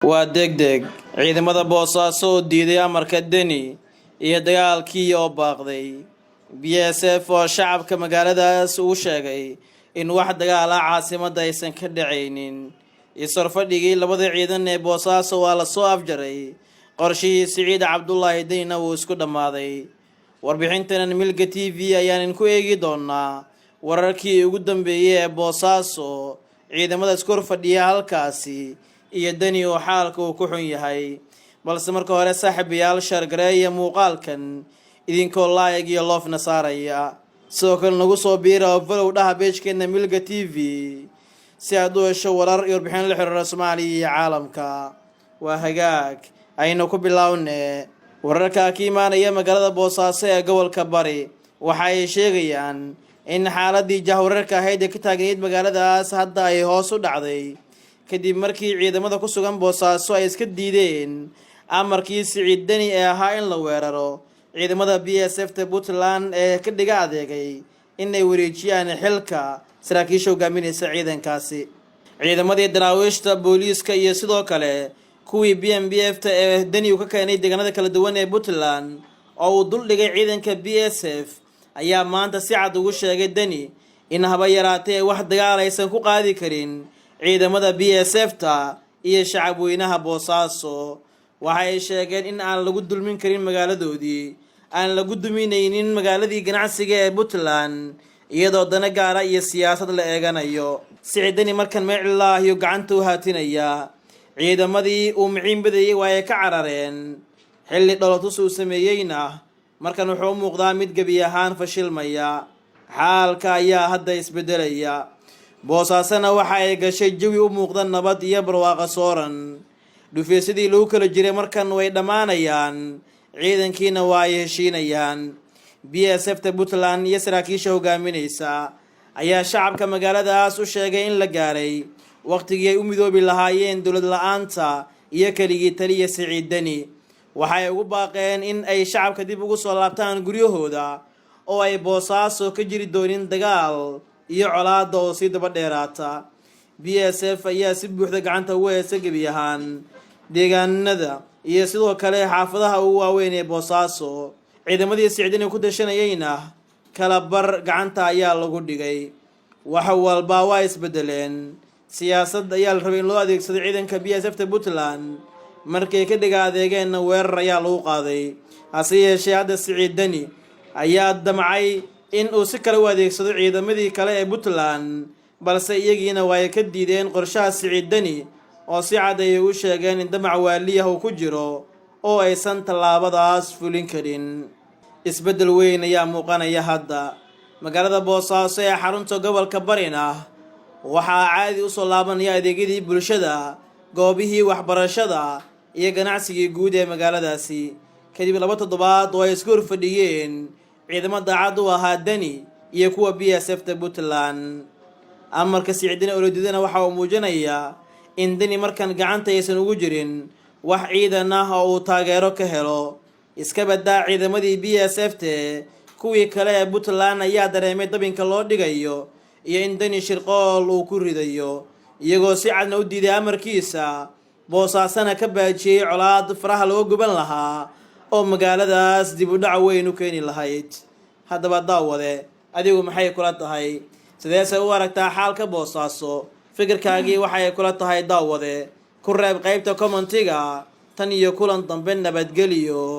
waa degdeg ciidamada boosaaso oo diiday amarka deni iyo dagaalkii oo baaqday BSF oo shacabka magaaladaas uu sheegay in wax dagaal ah caasimadda aysan ka dhacaynin isarfadhigii labada ciidan ee boosaaso waa la soo afjaray qorshihii Siciid Cabdullaahi Denina wuu isku dhamaaday warbixintan Milga TV ayaan ku eegi doonaa wararkii ugu dambeeyay ee boosaaso ciidamada isku fadhiya halkaasi iyo Deni oo xaalka uu ku xun yahay balse marka hore saaxiibayaal shargareeya muuqaalkan idinkoo like iyo love nasaaraya sidoo kale nagu soo biira follow dhaha page-keena Milga TV si aad u hesho warar iyo warbixin la xiriira Soomaaliya iyo caalamka waa hagaag aynu ku bilownee wararka ka imaanaya magaalada Boosaaso ee gobolka Bari waxa ay sheegayaan in xaaladii jahwararka ahayd ee ka taagneyd magaaladaas hadda ay hoos u dhacday kadib markii ciidamada ku sugan Boosaaso ay iska diideen amarkii Siciid Deni ee ahaa in la weeraro ciidamada BSF Puntland ee ka dhiga adeegay inay wareejiyaan xilka saraakiisha hogaaminaysa ciidankaasi ciidamadii daraawiishta booliiska iyo sidoo kale kuwii BMBF ee Deni uu ka keenay deegaanada kala duwan ee Puntland oo uu dul dhigay ciidanka BSF ayaa maanta si cad ugu sheegay Deni in haba yaraatee wax dagaal aysan ku qaadi karin ciidamada BSF iyo shacab weynaha Boosaaso waxay sheegeen in aan lagu dulmin karin magaaladoodii aan lagu duminaynin magaaladii ganacsiga ee Puntland iyadoo dana gaara iyo siyaasad la eeganayo Siciid Deni markan meelilaahiyo gacanta u haatinaya ciidamadii uu miciin badayay way ka carareen xilli dholotus uu sameeyayna markan wuxuu muuqdaa mid gabi ahaan fashilmaya xaalka ayaa hadda isbedelaya Boosaasana waxa ay gashay jawi u muuqda nabad iyo barwaaqo sooran dhufeesadii lagu kala jiray markan way dhamaanayaan ciidankiina waa ay heshiinayaan BSF Puntland iyo saraakiisha hogaaminaysa ayaa shacabka magaaladaas u sheegay in la gaaray waqtigii ay u midoobi lahaayeen dowlad la'aanta iyo kaligii taliya Siciid Deni waxay ugu baaqeen in ay shacabka dib ugu soo laabtaan guryahooda oo ay Boosaaso ka jiri doonin dagaal iyo colaad oo si daba dheeraata BSF ayaa si buuxda gacanta ugu haysa gabi ahaan deegaanada iyo sidoo kale xaafadaha ugu waaweyn ee Boosaaso ciidamadii Siciid Deni ku dashanayayna kala bar gacanta ayaa lagu dhigay wax walba waa isbedeleen siyaasad ayaa la rabay in loo adeegsado ciidanka BSF Puntland markay ka dhiga adeegeen weerar ayaa lagu qaaday hase yeeshee hadda Siciid Deni ayaa damcay in uu si kale u adeegsado ciidamadii kale ee Puntland balse iyagiina way ka diideen qorshaha Siciid Deni oo si cad ay u sheegeen in damac waaliyaha uu ku jiro oo aysan tallaabadaas fulin karin isbedel weyn ayaa muuqanaya hadda magaalada Boosaaso ee xarunta gobolka Barina waxaa caadi u soo laabanaya adeegyadii bulshada goobihii waxbarashada iyo ganacsigii guud ee magaaladaasi kadib 2 toddobaad oo ay isku fadhiyeen ciidamada daacad u ahaa Deni iyo kuwa BSF Puntland amarka Siciid Deni oo diidana waxa uu muujinayaa in Deni markan gacanta aysan ugu jirin wax ciidan ah oo uu taageero ka helo iska badaa ciidamadii BSF kuwii kale ee Puntland ayaa dareemay dabinka loo dhigayo iyo in Deni shirqool uu ku ridayo iyagoo si cadna u diiday amarkiisa Boosaasana ka baajiyay colaad faraha loo guban lahaa oo magaaladaas dib u dhac weyn u keeni lahayd haddaba daawade adigu maxay kula tahay sideese u aragtaa xaalka Boosaaso fikirkaagii waxay kula tahay daawade ku reeb qaybta commentiga tan iyo kulan dambe nabadgeliyo